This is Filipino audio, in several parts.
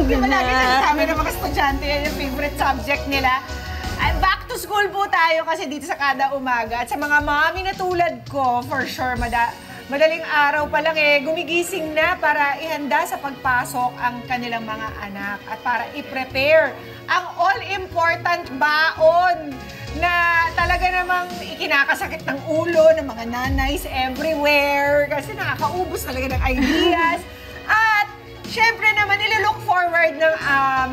Di ba lagi sinasabi ng mga estudyante yan yung favorite subject nila? Back to school po tayo kasi dito sa Kada Umaga. At sa mga mami na tulad ko, for sure, madaling araw pa lang gumigising na para ihanda sa pagpasok ang kanilang mga anak at para i-prepare ang all-important baon na talaga namang ikinakasakit ng ulo ng mga nanays everywhere kasi nakakaubos talaga ng ideas. At syempre naman, ilo-look forward ng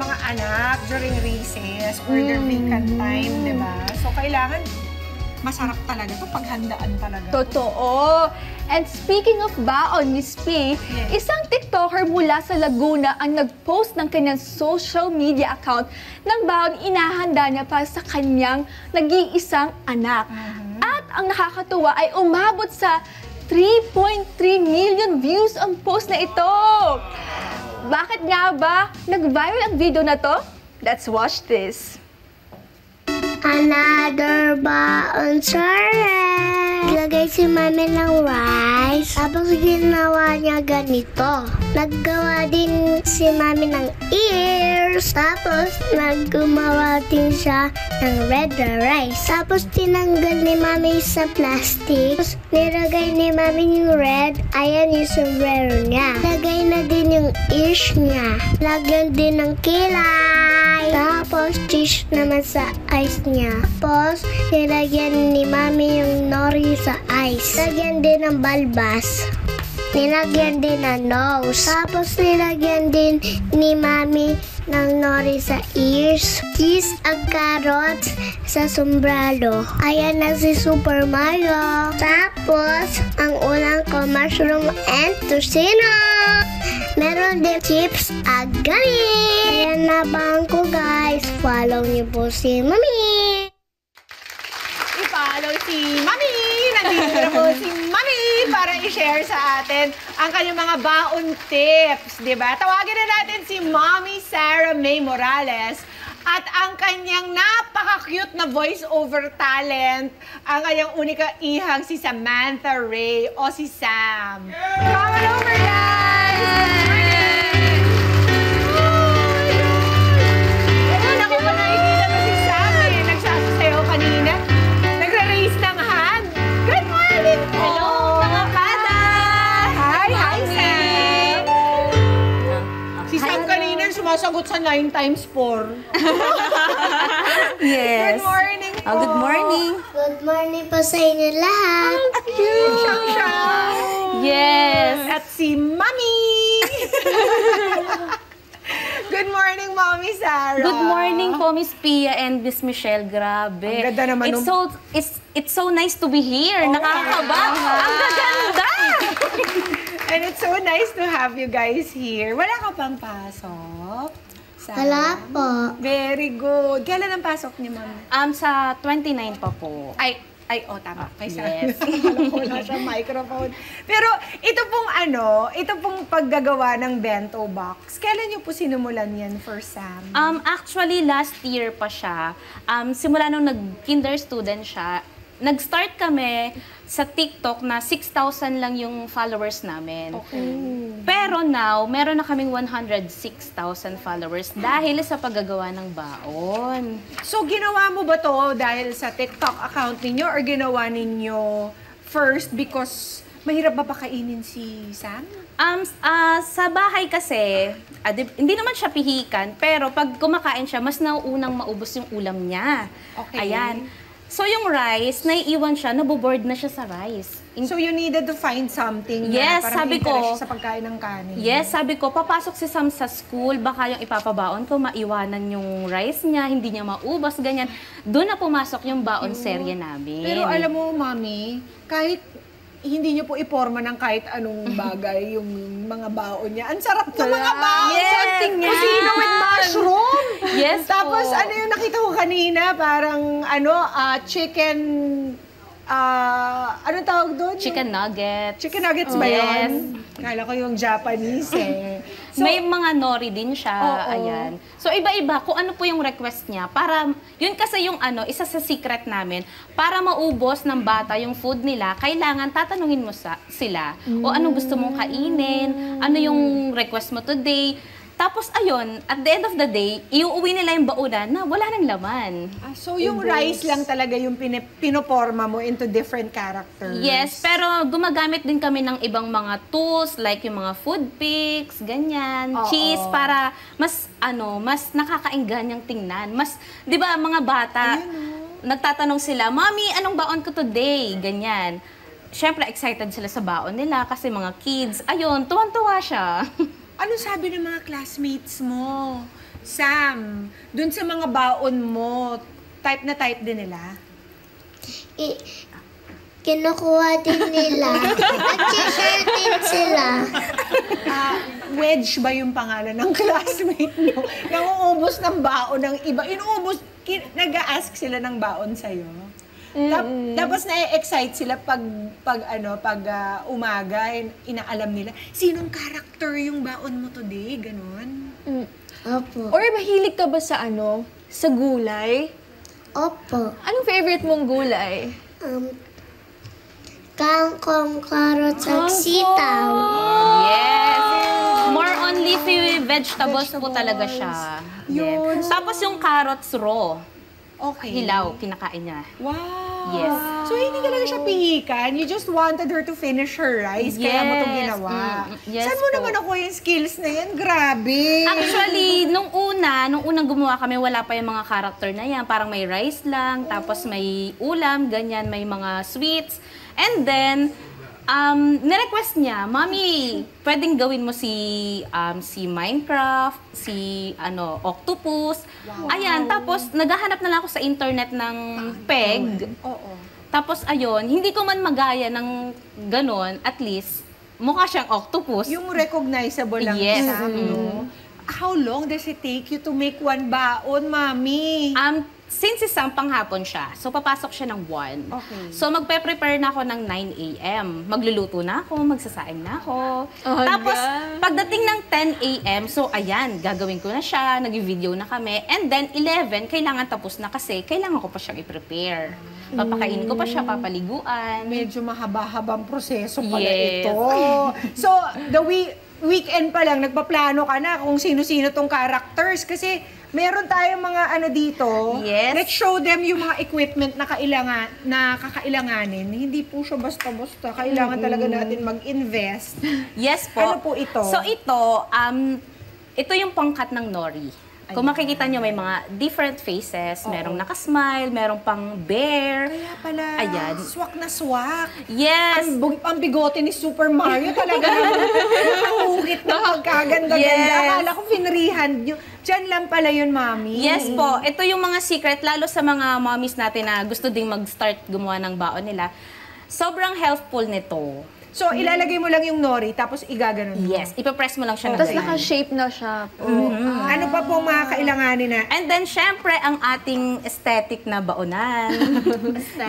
mga anak during recess or their vacant time, di ba? So, kailangan masarap talaga ito, paghandaan talaga. Totoo. And speaking of baon, Miss P, isang TikToker mula sa Laguna ang nag-post ng kanyang social media account ng baon inahanda niya para sa kanyang nag-iisang anak. At ang nakakatuwa ay umabot sa 3.3 million views ang post na ito. Bakit nga ba nag-viral ang video na to? Let's watch this. Another baon sarap. Lagay si mami ng rice. Tapos ginawa niya ganito. Naggawa din si mami ng ears. Tapos naggumawa din siya ng red rice. Tapos tinanggal ni mami sa plastic. Tapos nilagay ni mami yung red. Ayan yung sombrero niya. Lagay na din yung ears niya. Lagyan din ng kilay. Tapos cheese naman sa ice niya. Tapos nilagyan ni mami yung nori sa ice. Lagyan din ng balbas. Nilagyan din ng nose. Tapos nilagyan din ni mami ng nori sa ears. Cheese at carrots sa sombrero. Ayan na si Super Mario. Tapos, ang ulang ko, mushroom and tocino. Meron din chips at galing. Ayan na bang ko, guys. Follow niyo po si Mami. I-follow si Mami! Nandito na po si Mami para i-share sa atin ang kanyang mga baon tips, di ba? Tawagin na natin si Mommy Sarah May Morales at ang kanyang napaka-cute na voice-over talent, ang kanyang unika ihang si Samantha Ray o si Sam. Come on over, guys! Ako pa nakikita mo si Sam nagsasayaw kanina. Nagre-raise ng hand. Good morning po! Hello, mga kada! Hi, Sam! Si Sam kanina sumasagot sa 9 times 4. Yes. Good morning po! Good morning. Good morning po sa inyo lahat. Cute! Siyang-siyang! Yes. At si Mami! Good morning, Mommy Sarah! Good morning po, Miss Pia and Miss Michelle. Grabe. Ang ganda naman It's so nice to be here. Nakakaba. Ang gaganda! And it's so nice to have you guys here. Wala ka pang pasok? Sam? Wala po. Very good. Kailan ang pasok ni Mami? Sa 29 pa po. Tama. Yes. Alam ko na siya microphone. Pero ito pong paggagawa ng bento box, kailan niyo po sinumulan yan for Sam? Actually, last year pa siya. Simula nung nag-kinder student siya, nag-start kami sa TikTok na 6,000 lang yung followers namin. Okay. Pero now, meron na kaming 106,000 followers dahil sa paggagawa ng baon. So, ginawa mo ba to dahil sa TikTok account ninyo or ginawa ninyo first because mahirap ba pakainin si Sam? Sa bahay kasi, hindi naman siya pihikan, pero pag kumakain siya, mas nauunang maubos yung ulam niya. Okay. Ayan. So yung rice, naiiwan siya, naboboard na siya sa rice. So you needed to find something Yes, na parang sabi ko, interest sa pagkain ng kanin. Yes, sabi ko, papasok si Sam sa school, baka yung ipapabaon ko, maiwanan yung rice niya, hindi niya maubos, ganyan. Doon na pumasok yung baon serye namin. Pero alam mo, Mami, kahit hindi niyo po iporma ng kahit anong bagay yung mga baon niya. Ang sarap ng mga baon! Yes, Kusino with mushroom! Yes Tapos po. ano yung nakita ko kanina, parang chicken... anong tawag doon? Chicken nuggets. Chicken nuggets ba Yes. yun? Kala ko yung Japanese eh. So, May mga nori din siya, Oo. ayan. So iba-iba kung ano po yung request niya para yun kasi yung isa sa secret namin para maubos ng bata yung food nila, kailangan tatanungin mo sila o anong gusto mong kainin, ano yung request mo today. Tapos ayun, at the end of the day, iuuwi nila yung baunan na wala nang laman. So yung rice lang talaga yung pinoporma mo into different characters. Yes, pero gumagamit din kami ng ibang mga tools like yung mga food picks, ganyan, cheese para mas nakakainggan yung tingnan. Mas 'di ba mga bata nagtatanong sila, "Mommy, anong baon ko today?" ganyan. Siyempre excited sila sa baon nila kasi mga kids. Ayun, tuwang-tuwa siya. Ano sabi ng mga classmates mo? Sam, dun sa mga baon mo, type na type din nila? Kinukuha din nila. Nag-share din sila. Wedge ba yung pangalan ng classmate mo? Nanguubos ng baon ng iba. Nag-a-ask sila ng baon sa'yo? Tapos na-excite sila pag umaga, inaalam nila, sinong character yung baon mo today? Ganon? Opo. Or mahilig ka ba sa sa gulay? Opo. Anong favorite mong gulay? Kangkong, carrots, at sitaw. Yes. More on leafy vegetables po talaga siya. Yun. Yes. Tapos yung carrots raw. Okay. Hilaw, kinakain niya. Wow! Yes. So, hindi talaga siya pihikan. You just wanted her to finish her rice, kaya mo ito Yes. ginawa. Yes Saan mo po. naman ako yung skills na yan? Grabe! Actually, nung unang gumawa kami, wala pa yung mga character na yan. Parang may rice lang, tapos may ulam, ganyan, may mga sweets. And then, nirequest niya, "Mommy, pwedeng gawin mo si Minecraft, si octopus." Ayan, tapos naghahanap na lang ako sa internet ng peg. Oo. Tapos ayun, hindi ko man magaya ng ganon, at least mukha siyang octopus. Yung recognizable lang Yes. sa no? How long does it take you to make one baon, Mami? Since isang panghapon siya, so papasok siya ng 1. Okay. So magpe-prepare na ako ng 9 a.m. Magluluto na ako, magsasaing na ako. Tapos pagdating ng 10 a.m., so ayan, gagawin ko na siya, nag-video na kami. And then 11, kailangan tapos na kasi kailangan ko pa siyang i-prepare. Papakainin ko pa siya, papaliguan. Medyo mahaba-habang proseso pala Yes. ito. So, the weekend pa lang, nagpaplano ka na kung sino-sino tong characters. Kasi meron tayong mga dito. Yes. Let's show them yung mga equipment na kakailanganin. Hindi po siya basta-basta. Kailangan talaga natin mag-invest. Yes po. Ano po ito? So ito yung pangkat ng nori. Kung makikita nyo, may mga different faces. Merong nakasmile, merong pang bear. Kaya pala, Ayan. swak na swak. Yes. Ang bigote ni Super Mario talaga nakahugit na pagkaganda-ganda. Yes. Akala ko finrihan nyo. Diyan lang pala yun, Mami. Yes po. Ito yung mga secret, lalo sa mga mommies natin na gusto ding mag-start gumawa ng baon nila. Sobrang helpful nito. So, ilalagay mo lang yung nori, tapos igaganon mo. Yes. Ipapress mo lang siya ng Tapos ganyan. naka-shape na siya po. Ano pa po mga kailanganin na? And then, syempre, ang ating aesthetic na baonan.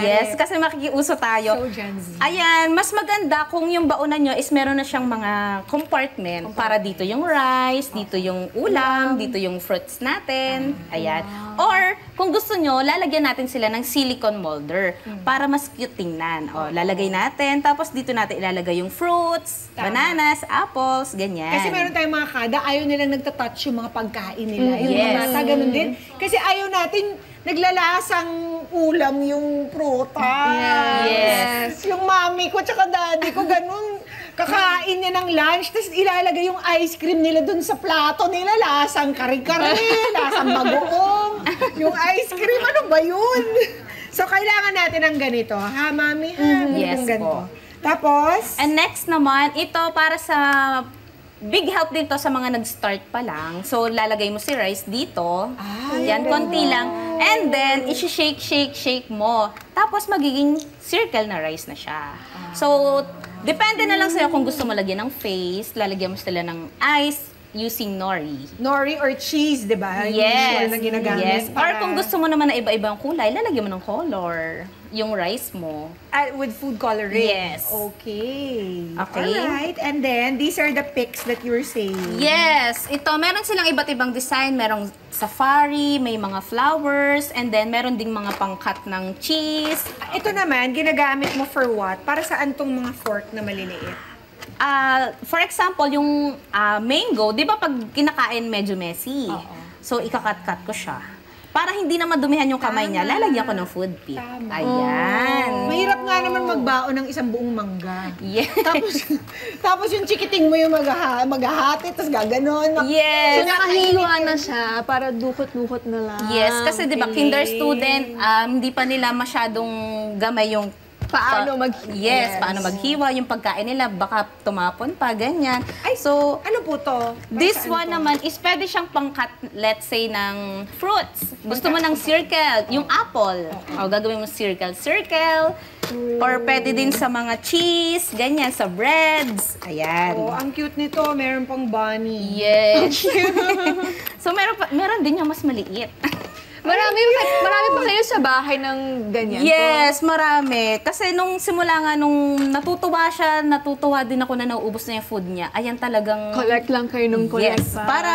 Yes, kasi makikiuso tayo. So, Gen Z. Ayan, mas maganda kung yung baonan nyo is meron na siyang mga compartment para dito yung rice, dito yung ulam, dito yung fruits natin. Ayan. Or, kung gusto nyo, lalagyan natin sila ng silicone molder para mas cute tingnan. O, lalagay natin, tapos dito natin ilalagay yung fruits, bananas, apples, ganyan. Kasi meron tayong mga kada, ayaw nilang nagtatouch yung mga pagkain nila. Yung Yes. mga bata, ganun din. Kasi ayaw natin naglalasang ulam yung prutas. Yes. Yung mami ko tsaka daddy ko, ganun. Kakain niya ng lunch, tapos ilalagay yung ice cream nila dun sa plato nila. Lasang kare-kare, lasang bagoong. Yung ice cream, ano ba yun? So, kailangan natin ng ganito. Ha, mami? Ha? Yes Yung ganito. po. Tapos, And next naman, ito para sa big help din to sa mga nag-start pa lang. So, lalagay mo si rice dito. Yan, konti lang. And then, isi-shake, shake, shake mo. Tapos, magiging circle na rice na siya. So, depende na lang sa'yo kung gusto mo lagyan ng face, lalagyan mo sila ng ice using nori. nori or cheese, di ba? Yung usual na ginagamit. Yes. Or para- kung gusto mo naman na iba-ibang kulay, lalagyan mo ng color. Yung rice mo. With food coloring? Yes. Okay. Okay. Alright. And then, these are the pics that you were saying. Yes, ito meron silang iba't ibang design, merong safari, may mga flowers, and then meron ding mga pangkat ng cheese. Ito naman, ginagamit mo for what? Para saan tong mga fork na maliliit? For example, yung mango, di ba pag kinakain medyo messy? So, ikakat-kat ko siya. Para hindi na madumihan yung kamay niya, lalagyan ko ng food pick. Ayan. Mahirap nga naman magbaon ng isang buong mangga. Yes. Tapos yung chikiting mo yung maghahati, tapos gaganon. Yes. So, nakahiwa na siya para dukot-dukot na lang. Yes, kasi di ba kinder student, hindi pa nila masyadong gamay yung Paano Yes, paano maghiwa yung pagkain nila, baka tumapon pa, ganyan. Ay, so, ano po to? this one naman is pwede siyang pang-cut, let's say, ng fruits. Gusto mo ng circle, yung apple. O, gagawin mo circle. Or pwede din sa mga cheese, ganyan, sa breads. Ayan. Oh, ang cute nito. Meron pang bunny. Yes. So, meron din yung mas maliit. Marami pa kayo sa bahay ng ganyan Yes, marami. Kasi nung simula nga, nung natutuwa din ako na nauubos na yung food niya. Ayan talagang... Collect lang kayo nung collect Yes, pa. para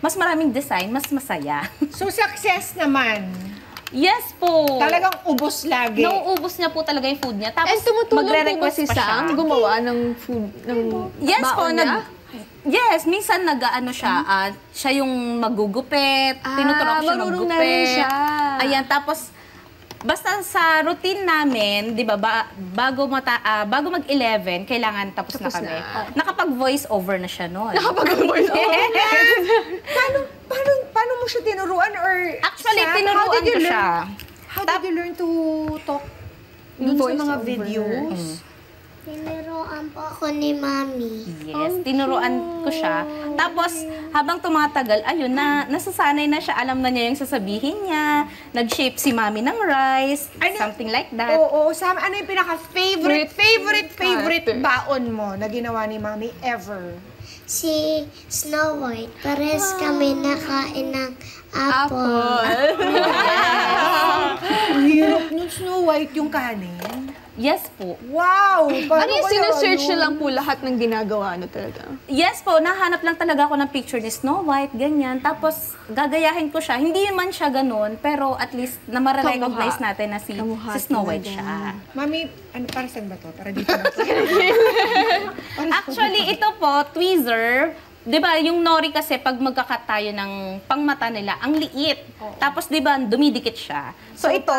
mas maraming design, mas masaya. So, success naman. Yes po. Talagang ubos lagi. Nauubos niya po talaga yung food niya. Tapos And tumutulong po ba magre-request si pa siya. Sam gumawa ng food, ng Yes po, baon niya? Yes, minsan nag-ano siya, siya yung magugupit, tinuturok siya marunong maggupit. na rin siya. Ayan, tapos basta sa routine namin, 'di ba, bago mag-11, kailangan tapos na Tapos kami. na. Nakapag-voice over na siya noon. Nakapag-voice over. Paano mo siya tinuruan? Or Actually, Sam, tinuruan ko siya. How did you learn to talk dun sa Voice mga over. videos? Tiniruan po ako ni Mami. Yes, tinuruan ko siya. Tapos, habang tumatagal, ayun, nasasanay na siya. Alam na niya yung sasabihin niya. Nag-shape si Mami ng rice, something like that. Oo, Sam, ano yung pinaka-favorite baon mo na ginawa ni Mami ever? Si Snow White, pares kami nakain ng apple. Ang hirap nun, Snow White, yung kanin. Yes po. Wow! Ano yung sinesearch niyo lang po lahat ng ginagawa na talaga? Yes po, nahanap lang talaga ako ng picture ni Snow White, ganyan. Tapos, gagayahin ko siya. Hindi man siya ganun, pero at least na ma-recognize natin na si Snow White siya. Mami, ano, para saan ba to? Para dito na to? Actually, ito po, tweezer. 'Di ba, yung nori kasi pag magkakat tayo ng pangmata nila, ang liit. Tapos 'di ba, dumidikit siya. So ito,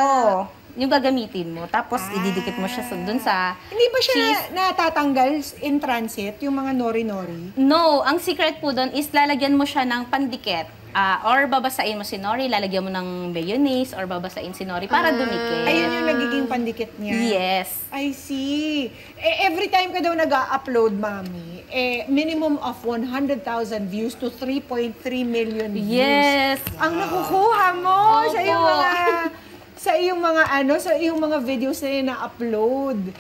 yung gagamitin mo. Tapos ididikit mo siya dun sa Hindi ba siya cheese. natatanggal in transit, yung mga nori-nori? No, ang secret po doon is lalagyan mo siya ng pandikit. Or babasain mo si nori, lalagyan mo ng mayonnaise, or babasain si nori para dumikit. Ayun yung nagiging pandikit niya. Yes. I see. Every time ka daw nag-upload, Mami, minimum of 100,000 views to 3.3 million views. Yes. Ang nakukuha mo Opo. sa iyong mga videos na upload.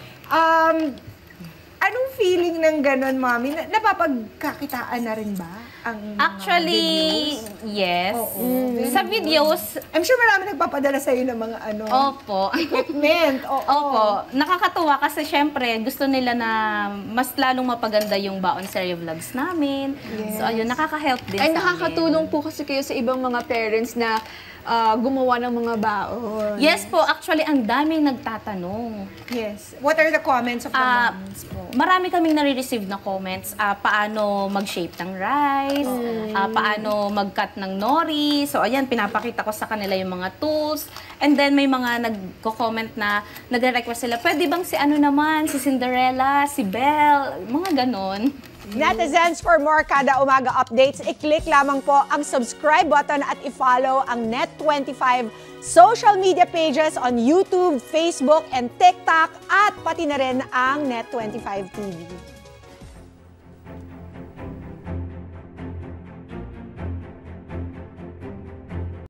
Anong feeling ng ganon, Mami? Napapagkakitaan na rin ba ang mga Actually, videos? yes. Oo. Sa videos, I'm sure marami nagpapadala sa'yo ng mga opo. equipment. Oo. Opo. Nakakatuwa kasi syempre gusto nila na mas lalong mapaganda yung Baon Serye Vlogs namin. So ayun, nakaka-help din Ay, sa nakakatulong amin. po kasi kayo sa ibang mga parents na gumawa ng mga baon. Yes po, actually ang daming nagtatanong. Yes. What are the comments of the moms po? Marami kaming nare-receive na comments. Paano mag-shape ng rice, paano mag-cut ng nori. So ayan, pinapakita ko sa kanila yung mga tools. And then may mga nagko-comment na nagre-request sila, pwede bang si ano naman, si Cinderella, si Belle, mga ganon. Netizens, for more Kada Umaga updates, i-click lamang po ang subscribe button at i-follow ang Net25 social media pages on YouTube, Facebook, and TikTok at pati na rin ang Net25 TV.